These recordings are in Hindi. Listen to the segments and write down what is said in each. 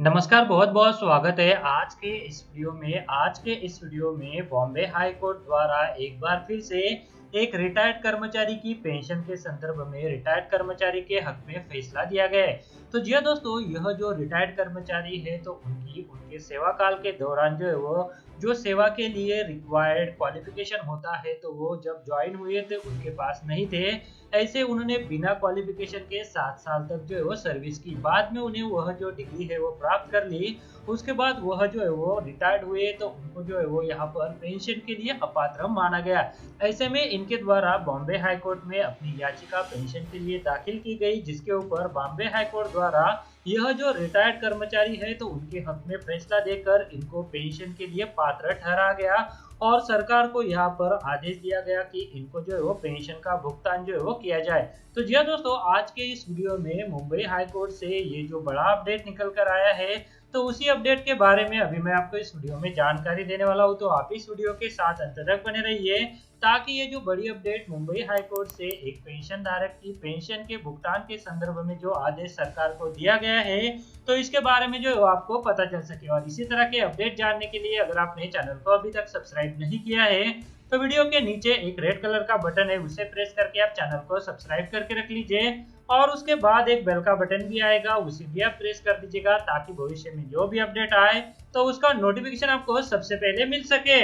नमस्कार, बहुत-बहुत स्वागत है आज के इस वीडियो में बॉम्बे हाई कोर्ट द्वारा एक बार फिर से एक रिटायर्ड कर्मचारी की पेंशन के संदर्भ में रिटायर्ड कर्मचारी के हक में फैसला दिया गया है। तो जी हाँ दोस्तों, यह जो रिटायर्ड कर्मचारी है तो उनके सेवा काल के दौरान जो है वो जो सेवा के लिए रिक्वायर्ड क्वालिफिकेशन होता है तो वो जब ज्वाइन हुए थे उनके पास नहीं थे। ऐसे उन्होंने बिना क्वालिफिकेशन के 7 साल तक जो है वो सर्विस की। बाद में उन्हें वह जो डिग्री है वो प्राप्त कर ली। उसके बाद वह जो है वो रिटायर्ड हुए तो उनको जो है वो यहाँ पर पेंशन के लिए अपात्र माना गया। ऐसे में इनके द्वारा बॉम्बे हाई कोर्ट में अपनी याचिका पेंशन के लिए दाखिल की गई, जिसके ऊपर बॉम्बे हाई कोर्ट द्वारा यह जो रिटायर्ड कर्मचारी है तो उनके हक में फैसला देकर इनको पेंशन के लिए पात्र ठहरा गया और सरकार को यहाँ पर आदेश दिया गया कि इनको जो है वो पेंशन का भुगतान जो है वो किया जाए। तो जी हाँ दोस्तों, आज के इस वीडियो में मुंबई हाई कोर्ट से ये जो बड़ा अपडेट निकल कर आया है तो उसी अपडेट के बारे में अभी मैं आपको इस वीडियो में जानकारी देने वाला हूँ। तो आप इस वीडियो के साथ अंत तक बने रहिए ताकि ये जो बड़ी अपडेट मुंबई हाई कोर्ट से एक पेंशन धारक की पेंशन के भुगतान के संदर्भ में जो आदेश सरकार को दिया गया है तो इसके बारे में जो है आपको पता चल सके। और इसी तरह के अपडेट जानने के लिए अगर आपने चैनल को अभी तक सब्सक्राइब नहीं किया है तो वीडियो के नीचे एक रेड कलर का बटन है, उसे प्रेस करके आप चैनल को सब्सक्राइब करके रख लीजिए और उसके बाद एक बेल का बटन भी आएगा, उसे भी आप प्रेस कर दीजिएगा ताकि भविष्य में जो भी अपडेट आए तो उसका नोटिफिकेशन आपको सबसे पहले मिल सके।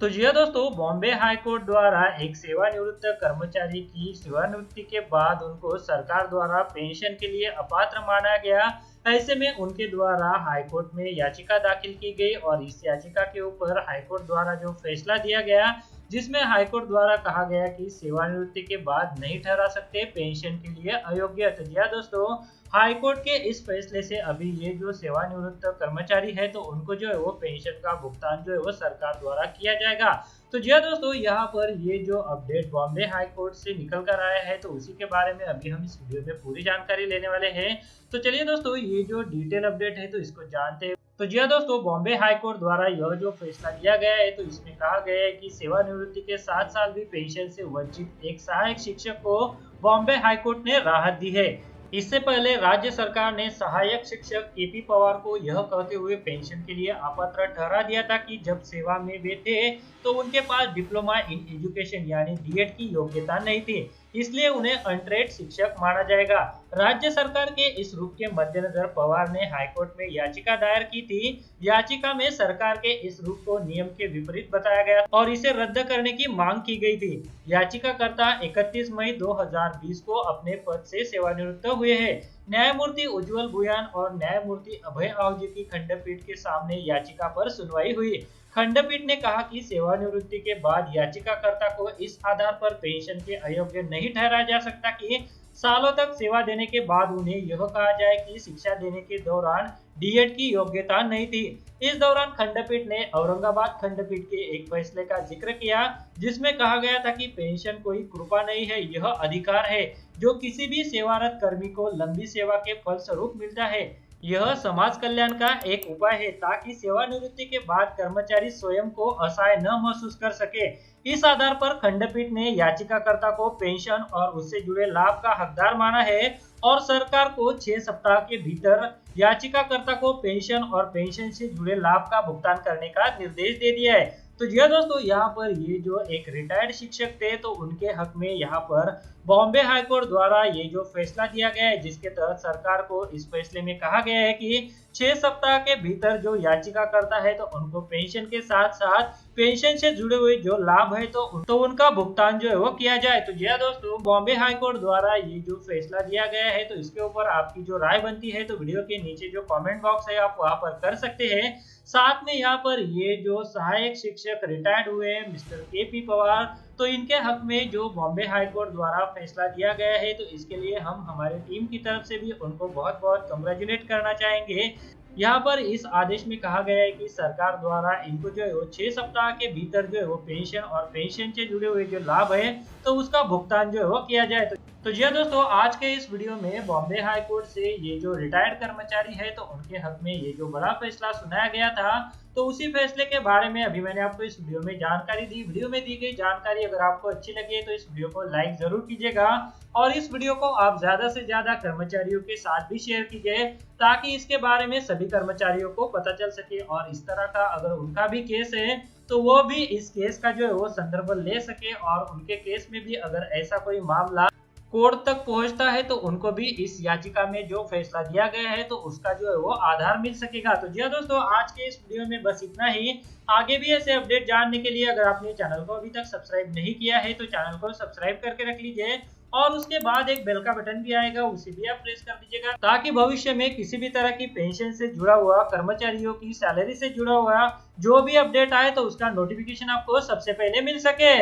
तो जी हाँ दोस्तों, बॉम्बे हाई कोर्ट द्वारा एक सेवानिवृत्त कर्मचारी की सेवानिवृत्ति के बाद उनको सरकार द्वारा पेंशन के लिए अपात्र माना गया। ऐसे में उनके द्वारा हाई कोर्ट में याचिका दाखिल की गई और इस याचिका के ऊपर हाई कोर्ट द्वारा जो फैसला दिया गया, जिसमें हाई कोर्ट द्वारा कहा गया कि सेवानिवृत्ति के बाद नहीं ठहरा सकते पेंशन के लिए अयोग्य। तो जी हाँ दोस्तों, हाई कोर्ट के इस फैसले से अभी ये जो सेवानिवृत्त कर्मचारी है तो उनको जो है वो पेंशन का भुगतान जो है वो सरकार द्वारा किया जाएगा। तो जी हाँ दोस्तों, यहाँ पर ये जो अपडेट बॉम्बे हाई कोर्ट से निकल कर आया है तो उसी के बारे में अभी हम इस वीडियो में पूरी जानकारी लेने वाले हैं। तो चलिए दोस्तों, ये जो डिटेल अपडेट है तो इसको जानते हैं। तो जी हाँ दोस्तों, बॉम्बे हाई कोर्ट द्वारा यह जो फैसला लिया गया है तो इसमें कहा गया है कि सेवानिवृत्ति के 7 साल भी पेंशन से वंचित एक सहायक शिक्षक को बॉम्बे हाई कोर्ट ने राहत दी है। इससे पहले राज्य सरकार ने सहायक शिक्षक केपी पवार को यह कहते हुए पेंशन के लिए अपात्र ठहरा दिया था कि जब सेवा में वे थे तो उनके पास डिप्लोमा इन एजुकेशन यानी डीएड की योग्यता नहीं थी, इसलिए उन्हें अनट्रेड शिक्षक माना जाएगा। राज्य सरकार के इस रुख के मद्देनजर पवार ने हाईकोर्ट में याचिका दायर की थी। याचिका में सरकार के इस रुख को नियम के विपरीत बताया गया और इसे रद्द करने की मांग की गई थी। याचिकाकर्ता 31 मई 2020 को अपने पद से सेवानिवृत्त हुए हैं। न्यायमूर्ति उज्जवल भुयान और न्यायमूर्ति अभय आहूजा की खंडपीठ के सामने याचिका पर सुनवाई हुई। खंडपीठ ने कहा कि सेवानिवृत्ति के बाद याचिकाकर्ता को इस आधार पर पेंशन के अयोग्य नहीं ठहराया जा सकता कि सालों तक सेवा देने के बाद उन्हें यह कहा जाए कि शिक्षा देने के दौरान डीएड की योग्यता नहीं थी। इस दौरान खंडपीठ ने औरंगाबाद खंडपीठ के एक फैसले का जिक्र किया, जिसमें कहा गया था कि पेंशन कोई कृपा नहीं है, यह अधिकार है जो किसी भी सेवारत कर्मी को लंबी सेवा के फलस्वरूप मिलता है। यह समाज कल्याण का एक उपाय है ताकि सेवानिवृत्ति के बाद कर्मचारी स्वयं को असहाय न महसूस कर सके। इस आधार पर खंडपीठ ने याचिकाकर्ता को पेंशन और उससे जुड़े लाभ का हकदार माना है और सरकार को 6 सप्ताह के भीतर याचिकाकर्ता को पेंशन और पेंशन से जुड़े लाभ का भुगतान करने का निर्देश दे दिया है। तो जी दोस्तों, यहाँ पर ये जो एक रिटायर्ड शिक्षक थे तो उनके हक में यहाँ पर बॉम्बे हाई कोर्ट द्वारा ये जो फैसला दिया गया है, जिसके तहत सरकार को इस फैसले में कहा गया है कि 6 सप्ताह के भीतर जो याचिका करता है तो उनको पेंशन के साथ साथ पेंशन से जुड़े हुए जो लाभ है तो उनका भुगतान जो है वो किया जाए। तो जी दोस्तों, बॉम्बे हाई कोर्ट द्वारा ये जो फैसला दिया गया है तो इसके ऊपर आपकी जो राय बनती है तो वीडियो के नीचे जो कमेंट बॉक्स है आप वहां पर कर सकते हैं। साथ में यहाँ पर ये जो सहायक शिक्षक रिटायर्ड हुए हैं मिस्टर केपी पवार, तो इनके हक में जो बॉम्बे हाई कोर्ट द्वारा फैसला दिया गया है तो इसके लिए हम हमारे टीम की तरफ से भी उनको बहुत बहुत कंग्रेचुलेट करना चाहेंगे। यहाँ पर इस आदेश में कहा गया है कि सरकार द्वारा इनको जो है वो 6 सप्ताह के भीतर जो है वो पेंशन और पेंशन से जुड़े हुए जो लाभ है तो उसका भुगतान जो है वो किया जाए। तो तो जी हाँ दोस्तों, आज के इस वीडियो में बॉम्बे हाई कोर्ट से ये जो रिटायर्ड कर्मचारी है तो उनके हक में ये जो बड़ा फैसला सुनाया गया था, तो उसी फैसले के बारे में अभी मैंने आपको इस वीडियो में जानकारी दी। वीडियो में दी गई जानकारी अगर आपको अच्छी लगी है तो इस वीडियो को लाइक जरूर कीजिएगा और इस वीडियो को आप ज्यादा से ज्यादा कर्मचारियों के साथ भी शेयर कीजिए ताकि इसके बारे में सभी कर्मचारियों को पता चल सके और इस तरह का अगर उनका भी केस है तो वो भी इस केस का जो है वो संदर्भ ले सके और उनके केस में भी अगर ऐसा कोई मामला कोर्ट तक पहुंचता है तो उनको भी इस याचिका में जो फैसला दिया गया है तो उसका जो है वो आधार मिल सकेगा। तो जी हाँ दोस्तों, आज के इस वीडियो में बस इतना ही। आगे भी ऐसे अपडेट जानने के लिए अगर आपने चैनल को अभी तक सब्सक्राइब नहीं किया है तो चैनल को सब्सक्राइब करके रख लीजिए और उसके बाद एक बेल का बटन भी आएगा, उसे भी आप प्रेस कर दीजिएगा ताकि भविष्य में किसी भी तरह की पेंशन से जुड़ा हुआ, कर्मचारियों की सैलरी से जुड़ा हुआ जो भी अपडेट आए तो उसका नोटिफिकेशन आपको सबसे पहले मिल सके।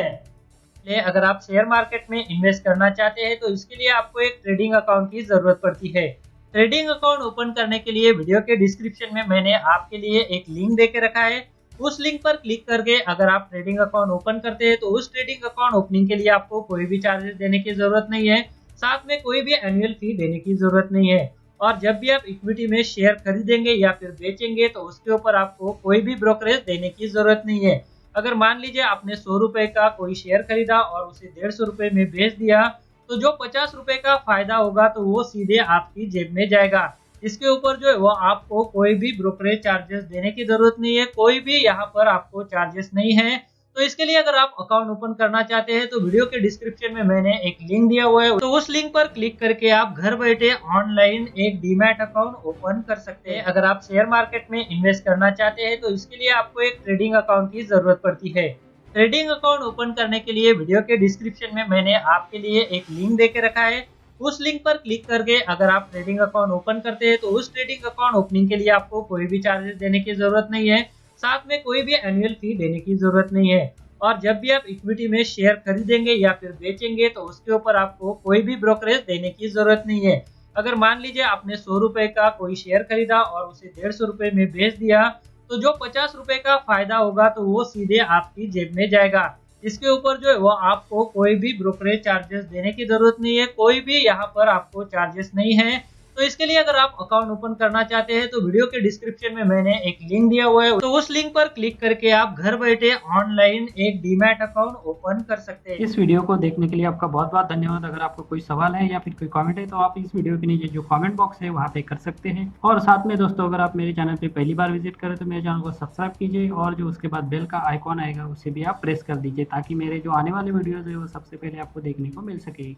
अगर आप शेयर मार्केट में इन्वेस्ट करना चाहते हैं तो इसके लिए आपको एक ट्रेडिंग अकाउंट की जरूरत पड़ती है। ट्रेडिंग अकाउंट ओपन करने के लिए वीडियो के डिस्क्रिप्शन में मैंने आपके लिए एक लिंक देके रखा है। उस लिंक पर क्लिक करके अगर आप ट्रेडिंग अकाउंट ओपन करते हैं तो उस ट्रेडिंग अकाउंट ओपनिंग के लिए आपको कोई भी चार्जेस देने की जरूरत नहीं है, साथ में कोई भी एनुअल फी देने की जरूरत नहीं है। और जब भी आप इक्विटी में शेयर खरीदेंगे या फिर बेचेंगे तो उसके ऊपर आपको कोई भी ब्रोकरेज देने की जरूरत नहीं है। अगर मान लीजिए आपने 100 रुपए का कोई शेयर खरीदा और उसे 150 रुपए में बेच दिया तो जो 50 रुपए का फायदा होगा तो वो सीधे आपकी जेब में जाएगा। इसके ऊपर जो है वो आपको कोई भी ब्रोकरेज चार्जेस देने की जरूरत नहीं है, कोई भी यहाँ पर आपको चार्जेस नहीं है। तो इसके लिए अगर आप अकाउंट ओपन करना चाहते हैं तो वीडियो के डिस्क्रिप्शन में मैंने एक लिंक दिया हुआ है, तो उस लिंक पर क्लिक करके आप घर बैठे ऑनलाइन एक डीमैट अकाउंट ओपन कर सकते हैं। अगर आप शेयर मार्केट में इन्वेस्ट करना चाहते हैं तो इसके लिए आपको एक ट्रेडिंग अकाउंट की जरूरत पड़ती है। ट्रेडिंग अकाउंट ओपन करने के लिए वीडियो के डिस्क्रिप्शन में मैंने आपके लिए एक लिंक देके रखा है। उस लिंक पर क्लिक करके अगर आप ट्रेडिंग अकाउंट ओपन करते हैं तो उस ट्रेडिंग अकाउंट ओपनिंग के लिए आपको कोई भी चार्जेस देने की जरूरत नहीं है, साथ में कोई भी एनुअल फी देने की जरूरत नहीं है। और जब भी आप इक्विटी में शेयर खरीदेंगे या फिर बेचेंगे तो उसके ऊपर आपको कोई भी ब्रोकरेज देने की जरूरत नहीं है। अगर मान लीजिए आपने 100 रुपए का कोई शेयर खरीदा और उसे 150 रुपए में बेच दिया तो जो 50 रुपए का फायदा होगा तो वो सीधे आपकी जेब में जाएगा। इसके ऊपर जो है वो आपको कोई भी ब्रोकरेज चार्जेस देने की जरूरत नहीं है, कोई भी यहाँ पर आपको चार्जेस नहीं है। तो इसके लिए अगर आप अकाउंट ओपन करना चाहते हैं तो वीडियो के डिस्क्रिप्शन में मैंने एक लिंक दिया हुआ है, तो उस लिंक पर क्लिक करके आप घर बैठे ऑनलाइन एक डीमैट अकाउंट ओपन कर सकते हैं। इस वीडियो को देखने के लिए आपका बहुत बहुत धन्यवाद। अगर आपको कोई सवाल है या फिर कोई कमेंट है तो आप इस वीडियो के नीचे जो कमेंट बॉक्स है वहाँ पे कर सकते हैं। और साथ में दोस्तों, अगर आप मेरे चैनल पे पहली बार विजिट करें तो मेरे चैनल को सब्सक्राइब कीजिए और जो उसके बाद बेल का आइकॉन आएगा उसे भी आप प्रेस कर दीजिए ताकि मेरे जो आने वाले वीडियोज़ है वो सबसे पहले आपको देखने को मिल सके।